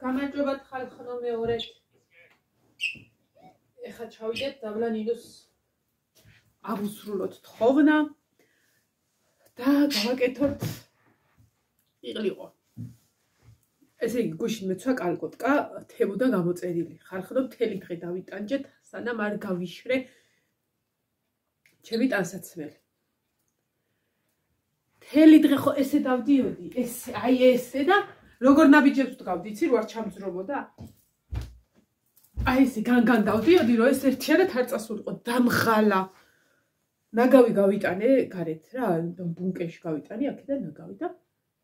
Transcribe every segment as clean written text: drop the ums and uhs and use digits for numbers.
გამარჯობათ ხალხო მეორედ. ეხლა ჩავიდეთ დაბლა ნინოს ავუსრულოთ თხოვნა და გავაკეთოთ იყლიყო. ესე იგი გუშინ მეცვა კალკოტკა თებოდა გამოწერილი. ხალხო მთელი დღე დავიტანჯეთ, სანამ არ გავიშრე ჩემი ტანსაცმელი. მთელი დღე ხო ესე დავდიოდი, ესე და როგორ ნაბიჯებს ვდგავდი, იცი რო არ ჩამძრობოდა? აი ესე განგან დავდიოდი, რომ ეს ერთიანად არ წასულიყო, დამღალა. ნაგავი გავიტანე გარეთ რა, ბუნკერში გავიტანე, აქედან ნაგავი და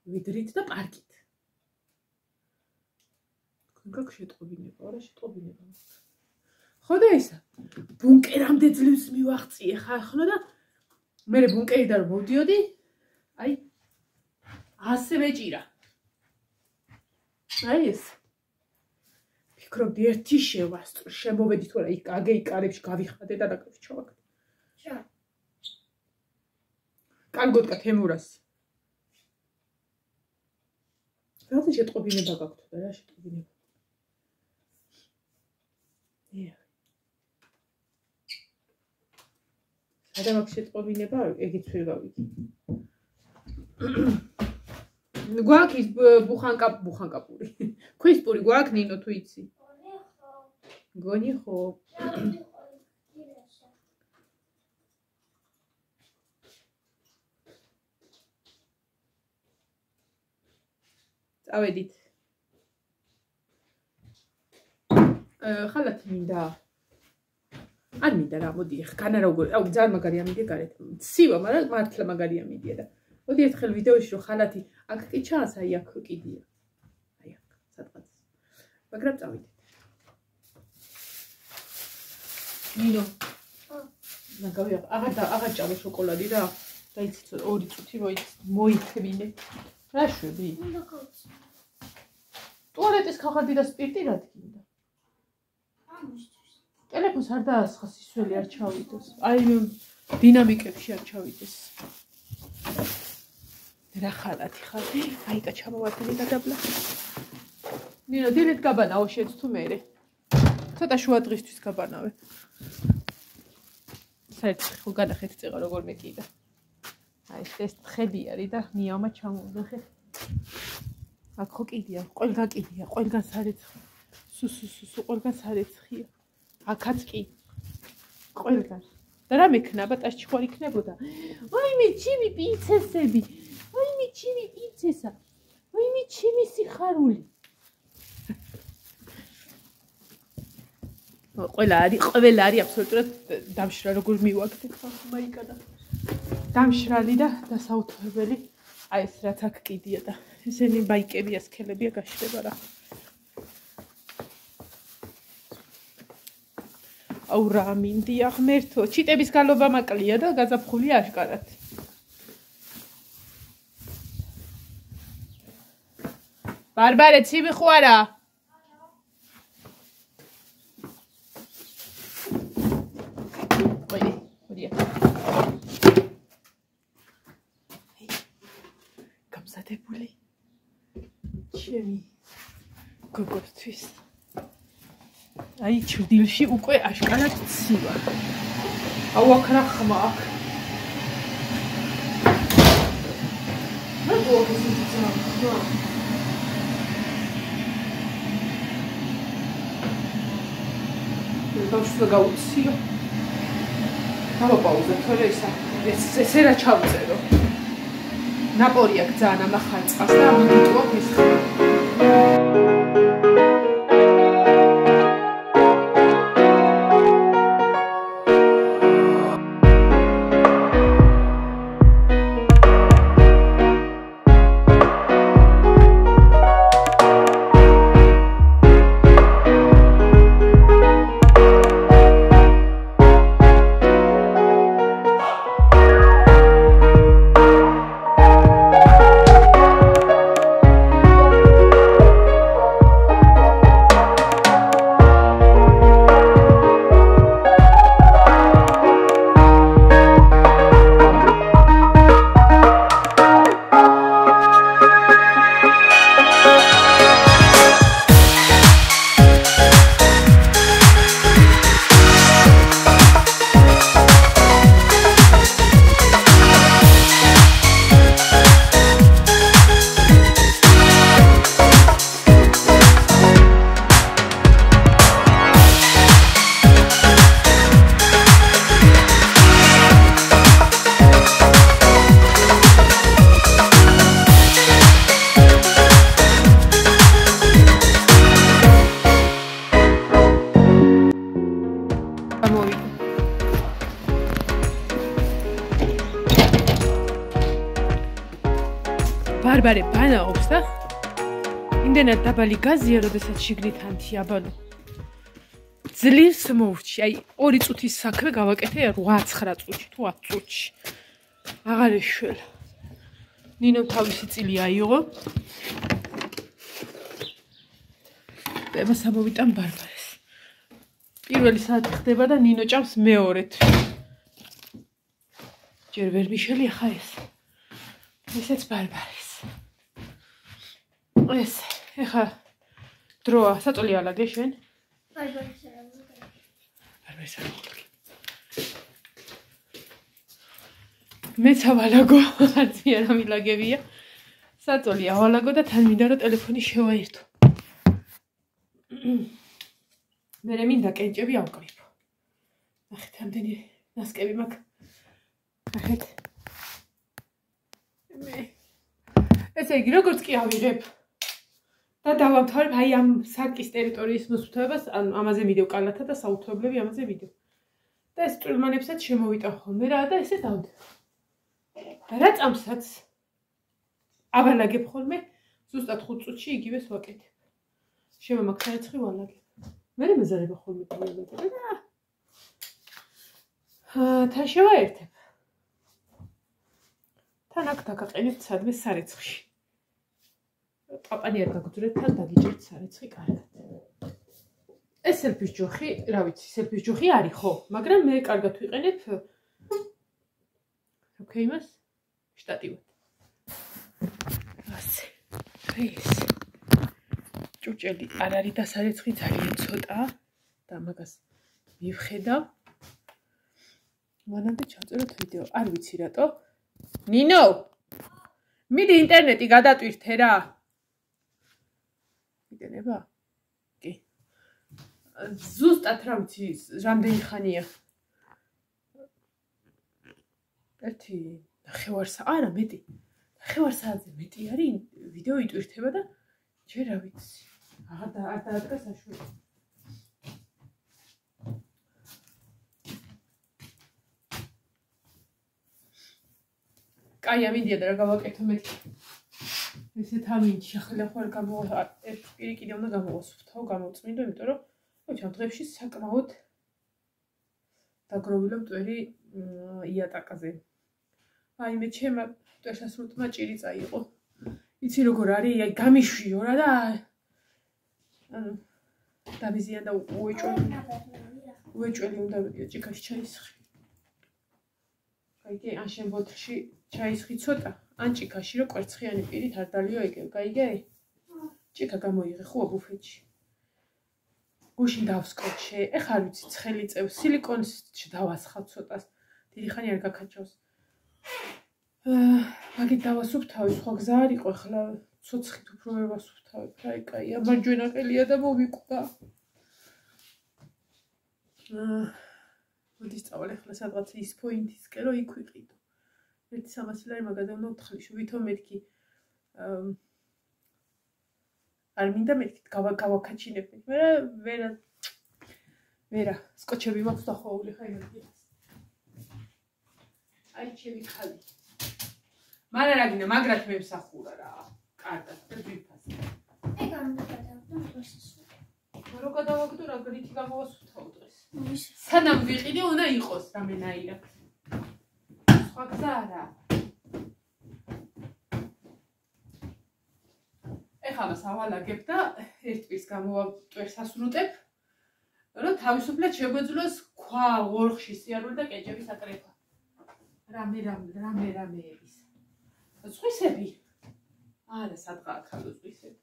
ვიდრით და პარკით. თქვენ გაქ შეტყობინება, არა შეტყობინება. ხო და ისა, ბუნკერამდე ძლივს მივაღწიე ხალხო და მე ბუნკერიდან რომ მოვდიოდი, აი ასე მეჭირა. აი ეს. ფიქრობდი ერთი შევასწრო, შემოვედი თუ არა იქ აგეიკარებში გავიხადე და ნაკრებში ჩავაკეთე. შა. კალგოტკა თემურასი. რა შეტყობინება გაქვთ და რა შეტყობინება? სადამ აქ შეტყობინება, ეგიც ვერ გავიგე. გვაქვს ბუხანკაპური. ქვის პური გვაქვს ნინო თუ იცი? გონი ხო. წავედით. ხალათი მინდა. არ მინდა რა, მოდი ახლა განა როგორ, აუ ძალიან მაგარია მიდია გარეთ. ცივა, მაგრამ მართლა მაგარია მიდია და მოდი ერთხელ ვიდეოში რომ ხალათი აქ კი ჩანს, აი აქ კიდია. აი აქ, სადღაც. მაგრამ წავიდეთ. ნინო. ნაგავი აღარ ჭამე შოკოლადი რა. დაიცი 2 წუთი მოითმინე. რა შვები? ტუალეტის ხახადი და სპირტი რა დგინდა? ტელეფონს არ დაასხა სისველი არ ჩავიდეს. აი დინამიკებში არ ჩავიდეს. რა ხალათი ხალხი? აიკა ჩამოვარდნი და დაბლა. ნინო, დილით გაბანაო შეც თუ მერე. ცოტა შუა დღისთვის გაბანავე. საერთოდ ხო გადახეთ წეღა როგორ მეკიდა. აი ეს თხები არის და ნიავმა ჩამოვდიხე. აქ ხო კიდია, ყველგან კიდია, ყველგან სარეცხი. სუ ყველგან სარეცხია. აქაც კი. ყველგან. და რა მექნება, ტაშში ხوار იქნებოდა. აი მე ჩემი პრინცესები. აი მე ჩემი პრინცესა. აი მე ჩემი სიხარული. ყველა არის აბსოლუტურად დამშრალი, როგორ მივაგდეთ ხალხო მაიკანა. დამშრალი და დასაუთებელი. აი ეს რაც აქ კიდია და ესენი ბაიკებია, სქელებია გაშრება რა. აუ რა მინდია ღმერთო, ჩიტების გალობა მაკლია და გაზაფხულია აშკარად. ბარბარე ცივი ხო არა? გამზადებული ჩემი გოგოსთვის. აი ჩრდილში უკვე აშკარად ცივა. აუ აქ რა ხმა აქ. რა გოგოსია? დავშვა გაუციო. დავაპაუზე თორე ესე რა ჩავწერო. ნაპორია ძალიან ამახარ წყალს და მიდიტოა ეს ხმა. ბარბარე ბანაობს და იმდენად დაბალი გაზია, როდესაც შიგნით ანთია ბანო. ძლივს მოვრჩი, აი 2 წუთის საქმე გავაკეთე 8-9 წუთში თუ 10 წუთში. აღარ ეშველა. ნინო თავისი წილი აიღო. ემასა მოვიტან ბარბარეს. პირველი საათი ხდება და ნინო ჭამს მეორედ. ჯერ ვერ მიშელი ახლა ეს. ესეც ბარბარეს. ეს ეხა დროა, საწოლი ალაგე შენ? ბარბარეს არ მოგე. მეც ავალაგო, არც მე არ ამილაგებია. საწოლი ავალაგო და თან მინდა რომ ტელეფონი შევაერთო. მე მინდა კენჭები ავკრიფო. ნახეთ, ამდენი ნასკები მაქვს. ნახეთ. ესე იგი, როგორც კი ავიღებ და დავამთავრებ აი ამ სარკის ტერიტორიის მოსუფთავებას, ან ამაზე მიდევ კალათა და საუთოებლები ამაზე მიდევ. და ეს წვრილმანებსაც შემოვიტან ხოლმე რა და ესე დავდე. რა წამსაც ავალაგებ ხოლმე, ზუსტად 5 წუთში იგივეს ვაკეთებ. შემომაქ საერთხი ვალაგებ. მე მეზარება ხოლმე დავაგებ და თან შევაერთებ. თან აქ დაგაყენებთ სადმე სარეცხში. პაპანი არ გაგძვრეთ თან დაგიჭერთ სარეცხი კარგად. ეს სელფის ჯოხი, რა ვიცი, სელფის ჯოხი არის ხო, მაგრამ მე კარგად ვიყენებ ოკეი მას შტატივად. ასე. ეს ჭურჭელი არ არის და სარეცხი ძალიან ცოტაა და მაგას მივხედავ. მანამდე ჩავწეროთ ვიდეო. არ ვიცი რატო. ნინო! მიდი ინტერნეტი გადატვირთე რა. მიგენება? კი. ზუსტად რა ვიცი, რამდენი ხანია. 1.5 საათი, არა მეტი. 1.5 საათზე მეტი არის ვიდეო იტვირთება და ჯერ რა ვიცი. აღარ დაადგა საშუალება. კაი, ამიდია და რა გავაკეთო მეთქი. ესეთ ამინჩი, ახლა ხარ გამოვა, ერთ პირი კიდე უნდა გამოვასუფთავო, გამოვწმინდო, იმიტომ რომ ამ დღეებში საკმაოდ დაგროვილი მტვერი იატაკაზე. აი მე ჩემმა მტვერსასრუტმა ჭირი წაიღო. იცი როგორ არის, აი გამიშვიო რა და ანუ დამიზიან და უეჭველი უნდა ჭიქაში ჩაისხი. კაიგე, ან შენ ბოთლში ჩაისხი ცოტა, ან ჭიქაში რომ კვერცხიანი პირით არ დალიო ეგევ, კაიგე? ჭიქა გამოიღე ხო ბუფეტში. გუშინ დავსკოჩე, ეხლა არ ვიცი, ცხელი წევს, სილიკონში დავასხავ ცოტას. დიდი ხანი არ გაქაჩავს. მაგით დავასუფთავი, სხვა გზა არ იყო, ეხლა ცოცხით უფრო ვერ ვასუფთავებ, აი კაი, ამარჯვენა ყელია და მოვიკვდა. მოდი სწავლე ახლა სადღაც ის პოინტისკენ რომ იქ ვიყიდო. 1.300 ლარი მაგაზე უნდა ვთხრიშო, ვითომ მეთქი არ მინდა მეთქი გავაკაჩინებ. ვერა, სკოჩები მაქვს დახოვული ხა იმას. აი ჩემი ხალი. მარა რა გინდა, მაგრად მემსახურა რა. კარგად და ძვირფასი. ეგ არ უნდა გადავდო პროცესს. რო გადავაგდო რა გრითი გამოვასუფთავო დღეს. სანამ ვიყიდე უნდა იყოს რამენაირად. სხვა გზა არა. ეხლა მას ავალაგებ და ერთ პირს გამოვატვერსასრუტებ, რომ თავისუფლად შეგვეძლოს ქვა, ორხში სიარული და კეჭების აკრეფა. რამეების. ზღვისები? არა, სადღაა ხალო ზღვისები.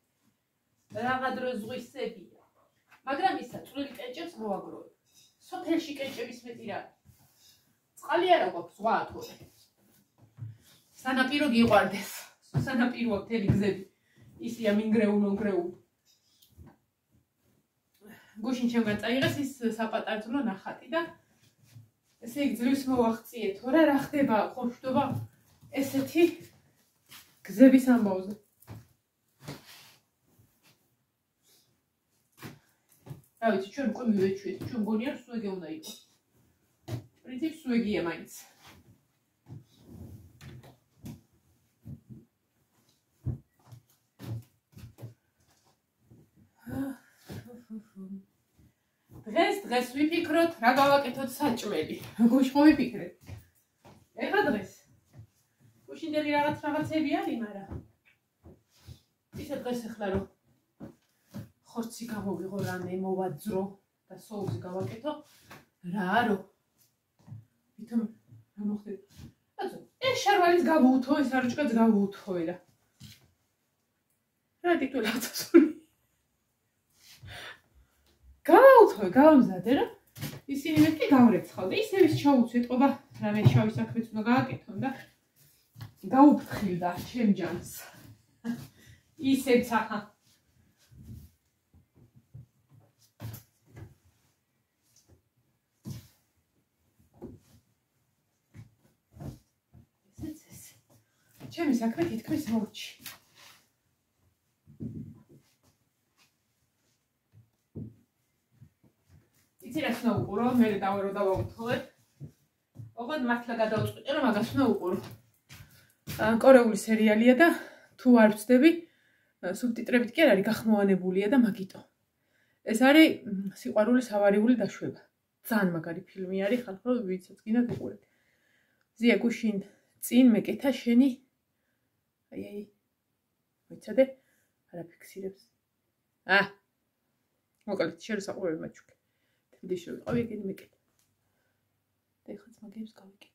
რაღა დროს ზღვისებია. მაგრამ ისა წვრილი კეჭებს მოვაგროვებ. სოფელში კეჭების მეტი რა. წყალი არა გვაქვს, ზღვა თორე. სანაპირო გიყვარდეს. სანაპიროა მთელი გზები. ისია მინგრეულ. გუშინ ჩემგან წაიღეს ის საპატარძლო ნახატი და ესე იგი ძლივს მოვახციე, თორე რა ხდება, ხოშტობა ესეთი გზების ამბავზე. რა ვიცი, ჩვენ უკვე მივეჩვით, ჩვენ მგონია სუეგე უნდა იყოს. პრინციპი სუეგია მაინც. დღეს ვიფიქროთ რა გავაკეთოთ საჭმელი. გუშინ ხო ვიფიქრეთ. ეხლა დღეს. გუშინდელი რაღაცები არის, მაგრამ ისე დღეს ახლა რომ ხორცი გამოვიღო რამე მოვაძრო და სოუსი გავაკეთო. რა რო ვითომ რა მოხდება? აცო, ეს შარვალის გავუუთო, ეს არჩკაც გავუუთო და რა ტიტული აცოსული. გავაუთო, გავამზადე რა. ისინი მეთქი გავრეცხავ და ისე ვის ჩაუცვი, ეთყობა რამე შავი საქმეც უნდა გააკეთონ და გაუფრთხილდა ჩემ ჯანს. ისეც ახლა ჩემი საქმე თითქმის მოუჩი. იცი რა უნდა უყურო, მე დავერო დავაუთხოვე. ოღონდ მართლა გადავწყვიტე რომ მაგას უნდა უყურო. კორეული სერიალია და თუ არ ვწდები, სუბტიტრებით კი არ არის გახმოვანებულია და მაგიტო. ეს არის სიყვარულის ავარიული დაშვება. ძალიან მაგარი ფილმი არის, ხალხო, ვისაც გინდათ უყურეთ. ზია გუშინ წინ მეკეთა შენი აი მოიცადე? არა ფიქსირებს. მოკლედ შენ საყურებელი მაჩუქე. თბილისში რომ ვიყავი, ეგენი მეკეთა. და ეხლაც მაგებს გავიკეთე.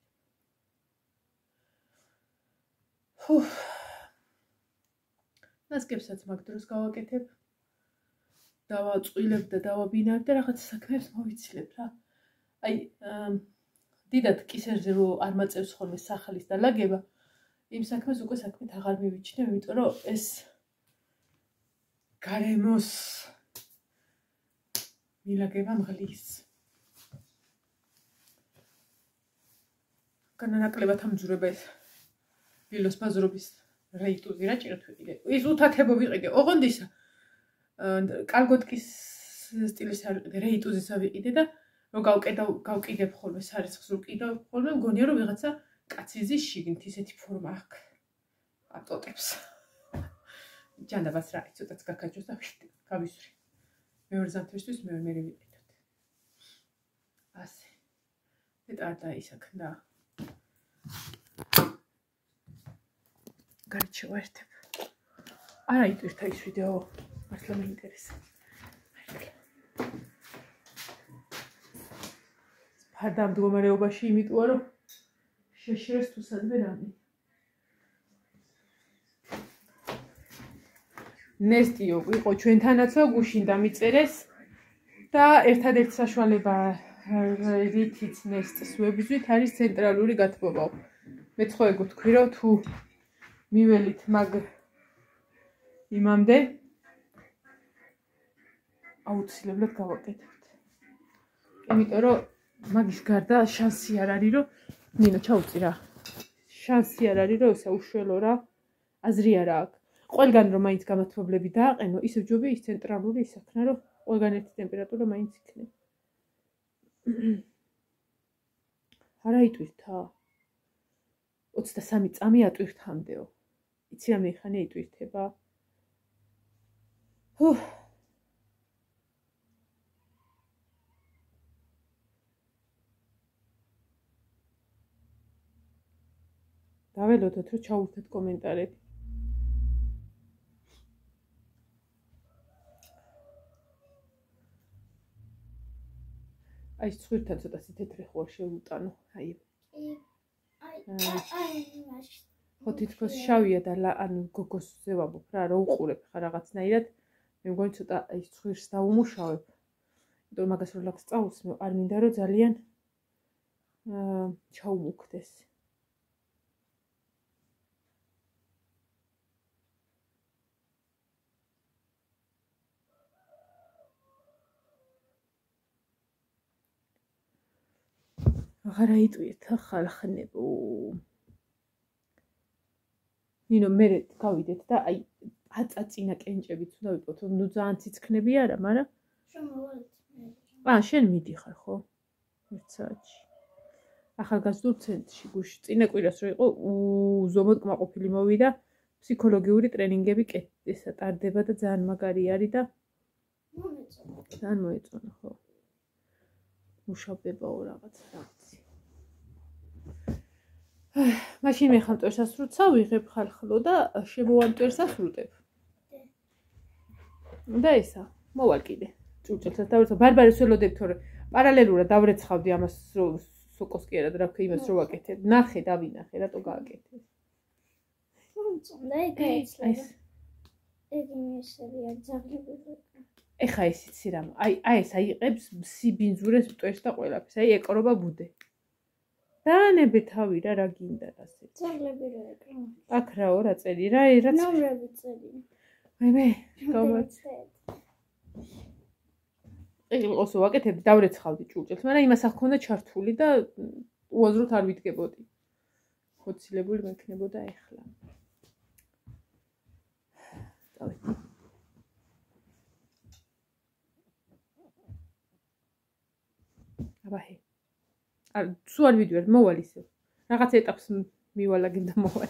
ნასკებსაც მაგ დროს გავაკეთებ. დავაწვილებ და დავაბინარ და რაღაც საქმეებს მოვიცილებ რა. აი დიდად კისერზე რო არ მაწევს ხოლმე სახლის და ლაგება, იმ საქმეს უკვე საქმით აღარ მივიჩნევ, იმიტომ რომ ეს გარემოს მილაგება მღლის. განანაკლებად ამძურება ეს ბილოს ბაზრობის რეიტუზი რა ჭიროთ ვიყიდე. ის უთათებო ვიყიდე, ოღონდ ისა კალგოტკის სტილის არ ვიყიდე, რეიტუზისა ვიყიდე და რომ გავკიდებ ხოლმე სარიცხს რო კიდევ ხოლმე მგონია რომ ვიღაცა კაციზის შიგნით ისეთი ფორმა აქვს. ატოტებს. ჯანდაბას რა, ცოტაც გაკაჭოს და გავისვრი. მეორე ზამთრისთვის მე ვიყიდოთ. ასე. მეტად ისაქნდა. გარჩევ ერთებ. არა იტვირთა ის ვიდეო, მართლა მეინტერესა. ფარდა მდგომარეობაში იმიტოა რომ შეშრეს თუ სადმე რამე. ნესტიო იყო ჩვენთანაცო გუშინ დამიწერეს და ერთადერთი საშუალება რითიც ნესტს ვებრძვით არის ცენტრალური გათბობა. მეც ხო ეგ ვთქვი რომ თუ მიველით მაგ იმამდე აუცილებლად გავაკეთებთ. იმიტომ რომ მაგის გარდა შანსი არ არის რომ ნინო ჩაუწი რა. შანსი არ არის რომ ესა უშველო რა. აზრი არა აქვს. ყველგან რომ მაინც გამათბობლები დააყენო, ისევ ჯობი ის ცენტრალური ისაქნა რომ ყველგან ერთი ტემპერატურა მაინც იქნება. არა იტვირთა 23 წამი ატვირთამდეო. იცი რა მეიხანია იტვირთება? დაველოდოთ რომ ჩაურთეთ კომენტარები. აი ცხვირთან ცოტა თეთრი ხო შევუტანო. აი. ხო თითქოს შავია და ანუ გოგოსზე ვამბობ რა, რა უყურებ ხა რაღაცნაირად. მე მგონი ცოტა აი ცხვირს დავუმუშავებ. იმიტომ რომ მაგას რო ლაქს წაულს, არ მინდა რომ ძალიან ჩაუმუქდეს. აღარა იტვირთა ხალხნებო. ნინო მე გავიდეთ და აი აწაწინა კენჭებიც უნდა ვიყოთ, ნუ ძალიან ციცქნები არა, მაგრამ შენ მიდიხარ ხო? ერთ საათში. ახალგაზრდულ ცენტრში გუშინ წინა კვირას რო იყო ზომოდ კმაყოფილი მოვიდა, ფსიქოლოგიური ტრენინგები ესა ტარდება და ძალიან მაგარი არის და ძალიან მოეწონა ხო. მუშავდებაო რაღაც რაღაცი. მაშინ მე ხამ მტვერსას სრუტსა ვიღებ ხალხლო და შემოვამტვერსას სრუტებ. და ესა, მოვალ კიდე. ჭურჭელსაც დავერცხავ. ბარბარეს ველოდებ თორე პარალელურად დავრეცხავდი ამას სოკოს კი არა და რა ქვია იმას რო ვაკეთებ. ნახე და ვინახე, რატო გააკეთე. წონდა ეგეც. ეგ იმისებია ძაღლები. ეხა ეს იცი რა, აი ეს აიყებს სიბინძურეს მტვერს და ყველაფერს. აი ეკრობა ბუდე. დაანებე თავი რა გინდა ასე. ძაღლები რა ეკრა. აქ რაო რა წელი რა რაც ნომრები წელი. მე გამოცე. იყოსო ვაკეთებდი, დავრეცხავდი ჭურჭელს, მაგრამ იმას ახქონდა ჩართული და უაზროდ არ ვიდგებოდი. ხოცილებული მექნებოდა ეხლა. დავით. აბაჰე. სულ არ ვიდივარ, მოვალ ისე. რაღაც ეტაპს მივალაგებ და მოვალ.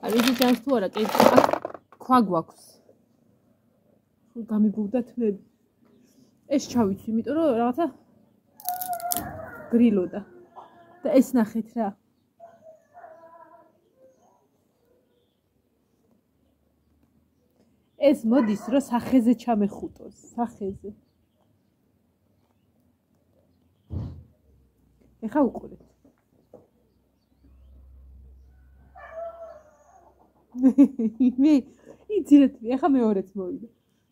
ვიცი ჯანს თუ არა, ქვა გვაქვს. გამიბურდა თმები. ეს ჩავიცი, იმიტომ რომ რაღაცა გრილოდა. და ეს ნახეთ რა. ეს მოდის რომ სახეზე ჩამეხუტოს, სახეზე. ეხა უყურეთ. მე იცით, ეხა მეორეც მოვიდა.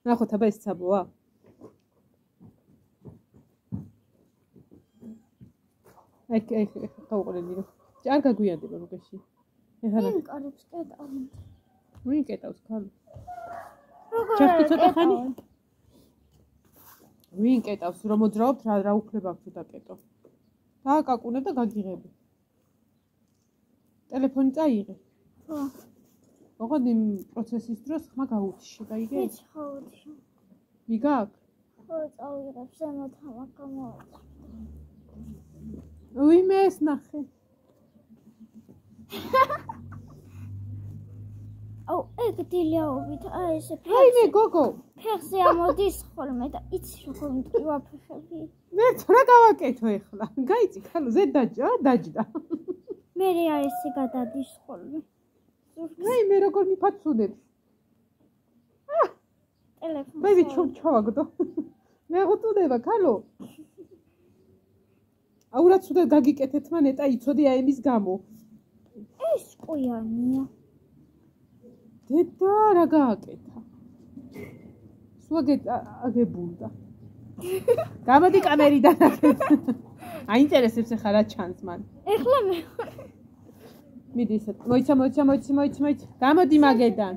ნახოთ, აბა ეს ცაბოა. ეხა უყურები რომ არ გაგვიანდება მოგეში. ეხა ვინ კარებს კეტავთ? ვინ კეტავს ხალ? ჩახტი ცოტა ხანი? ვინ კეტავს რომ მოძრაობთ რა უფლება აქვს ცოტა კეტო. დააკაკუნებ და გაგიღები. ტელეფონი წაიღე. ხო. ოღონდ იმ პროცესის დროს ხმა გაუჩი, გაიგე? ვიცი, ხო, ვიცი. მიგაკ? ხო, წავიღებ ზემოთ ამას გამოვაწყო. ვიმე ეს ნახე. აუ, ეგ დილიაობით, აი ესე აიმე გოგო. ფეხზე ამოდის ხოლმე და იცი როგორ მტკივა ფეხები. მე რა გავაკეთო ეხლა? გაიწი ხალო ზედ დაჯდა. მე რა ესე გადადის ხოლმე. აი მე როგორ მიფაცუნებს. ტელეფონს. მე ჩავაგდო. მე ღუტუდება ხალო. აუ რა ცუდად გაგიკეთეთ მან ეტა იცოდი აი იმის გამო. ეს ყოიანია. დედა რა გააკეთა? სულ აგებულდა. გამოდი კამერიდან. აინტერესებს ახლა რა ჩანს მან. ეხლა მე მიდი ისე. მოიცა. გამოდი მაგედან.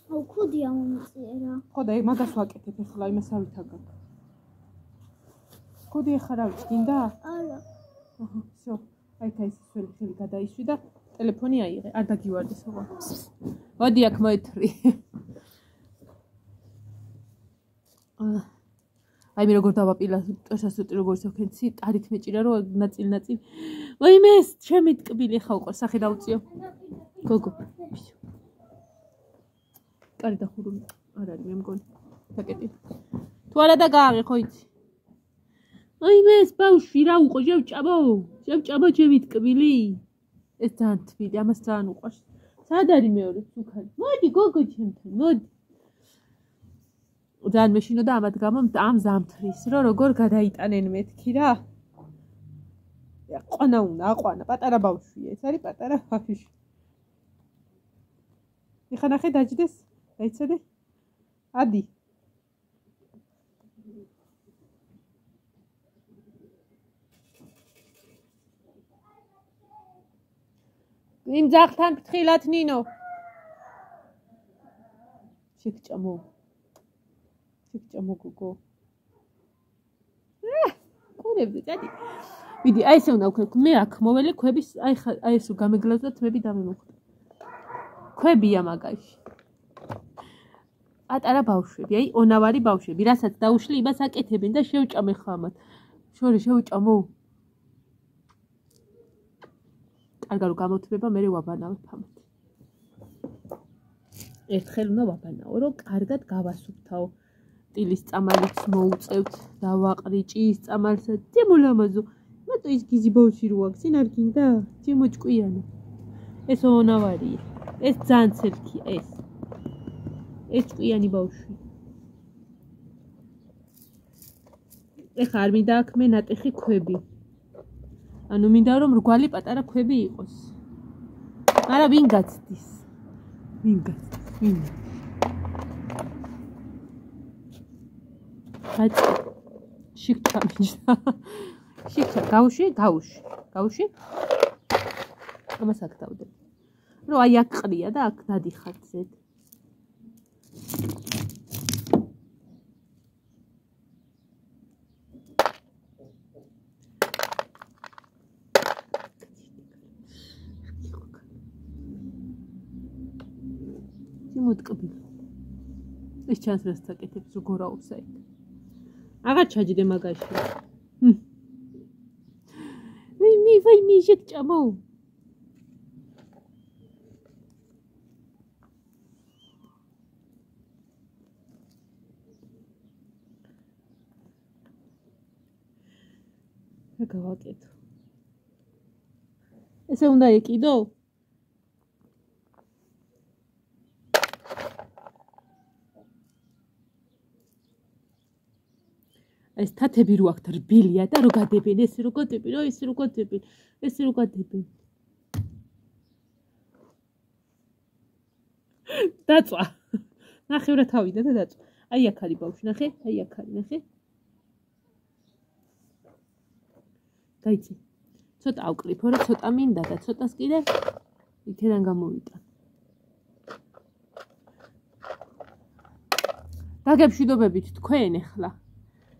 აუ ქუდია მომწიერა. ხო და მაგას ვაკეთებ ახლა იმას არ ვითაგებ. ქუდი ახლა რა ვიცი, გინდა? არა. აჰა, всё. აი ეს ხელი გადაისვი და ტელეფონი აიღე, არ დაგივარდეს ოღონ. მოდი აქ მოეთრი. აი მე როგორ დავაპირა, ტოსასუტი როგორ შევქენცი, ტარით მეჭირა რომ ნაწილ. ვაიმე ეს ჩემი ტკბილი ხა უყო, სახე დაუწიო. გოგო. კარი დახურული. არ არის მე მგონი. საკეტი. თუ არა და გააღე ხო იცი. აიმე ეს ბავშვი რა უყო, შევჭამო ჩემი ტკბილი. ეს ძალიან თბილი, ამას ძალიან უყვარს. სად არის მეორე სუქანი? მოდი გოგო ჩემთან, მოდი. ძალიან მეშინოდა ამათ გამო ამ ზამთრის რომ როგორ გადაიტანენ მეთქი რა. აყვანა, პატარა ბავშვია, ეს არის პატარა ბავშვი. ეხა ნახე დაჯდეს, დაიცადე? ადი. იმ ძაღლთან ფრთხილად ნინო. შეგჭამო გოგო. ყურებდი, დადი. ვიდი, აი ესე უნდა ვქნათ. მე აქ მოველე ქვების, აი ესო გამეგლავდა თმები დამემოხდა. ქვებია მაგაში. პატარა ბავშვები, აი ონავარი ბავშვები, რასაც დაუშლი, იმას აკეთებენ და შევჭამე ხამათ. შევჭამო. კარგად რომ გამოთბება, მე ვაბანავებ ამათ. ერთხელ უნდა ვაბანაო, რომ კარგად გავასუფთავ. ტილის წამალიც მოუწევთ, დავაყრი ჭიის წამალსა. ძემოლამაზო, მარტო ის გიზი ბავშვი რო აქვს, წინ არ გინდა? ძემოჭკვიანო. ეს ონავარია. ეს ძალიან ცელქია, ეს. ეს ჭკვიანი ბავშვი. ეხლა არ მინდა აქ მე ნატეხი ქვები. ანუ მინდა რომ რგვალი პატარა ქვები იყოს. არა ვინ გაცდის? ვინ გაცდის? ვინ? აცი შიქჩა მიჭდა. შიქჩა გავუში. ამას აქ დავდებ. რომ აი აქ ყრია და აქ დადიხართ ზედ. მოტკბილ. ეს ჩანს რას საკეთებს როგორ აუხსაით. აღარ ჩაჯდე მაგაში. ვაი მი შეკჭამო. გავაკეთო. ესე უნდა ეკიდო? ეს თათები რო აქ რბილია და რო გადებენ, ეს რო გადებენ, ეს რო გადებენ, ეს რო გადებენ. დაწვა. ნახე რა თავიდა და დაწვა. აი აქ არის ბავშვი, ნახე, აი აქ არის, ნახე. გაიცი. ცოტა ავკლიფო, რა ცოტა მინდა და ცოტას კიდე იქიდან გამოვიტან. დაგებშვიდობებით თქვენ ახლა.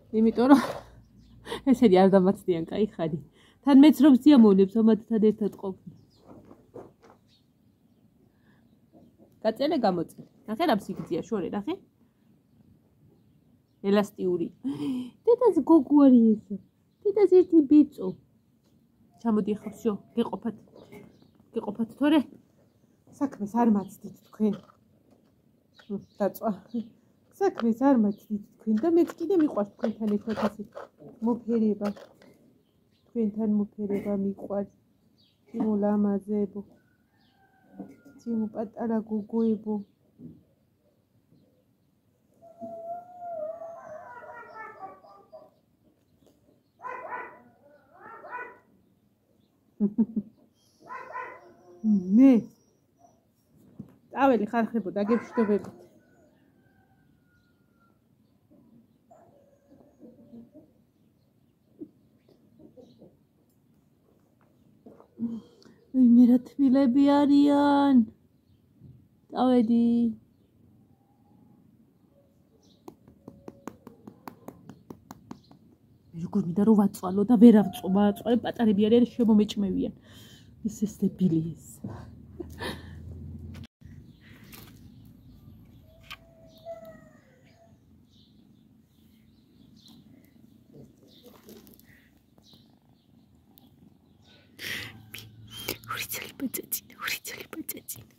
იმიტომ რომ ესენი არ დამაცდიან კაი ხარი. თან მეც რომ ზიამოვნებს ამათთან ერთად ყოფნა. გაწერე გამოწერე. ნახე რა სიგრძეა შორე, ნახე. ელასტიური. დედას გოგო არის ეს. დედას ერთი ბიჭო. ჩამოდი ახლა всё, გეყოფათ თორე. საქმეს არ მაცდით თქვენ. დაწვა. საქმეს არ მაცდით თქვენ და მეც კიდე მიყვარს თქვენთან ერთად ასე მოფერება. თქვენთან მოფერება მიყვარს. ძიმო ლამაზებო. ძიმო პატარა გოგოებო. მე წაველი ხარხებო დაგებშვიდობებით. მე რა თბილები არიან. წავედი. როგორ მინდა რომ ვაწვალო და ვერ ავწვალე პატარები არიან შემომეჭმევიან. ეს დებილი ეს. ორი წელი პაწაწინა.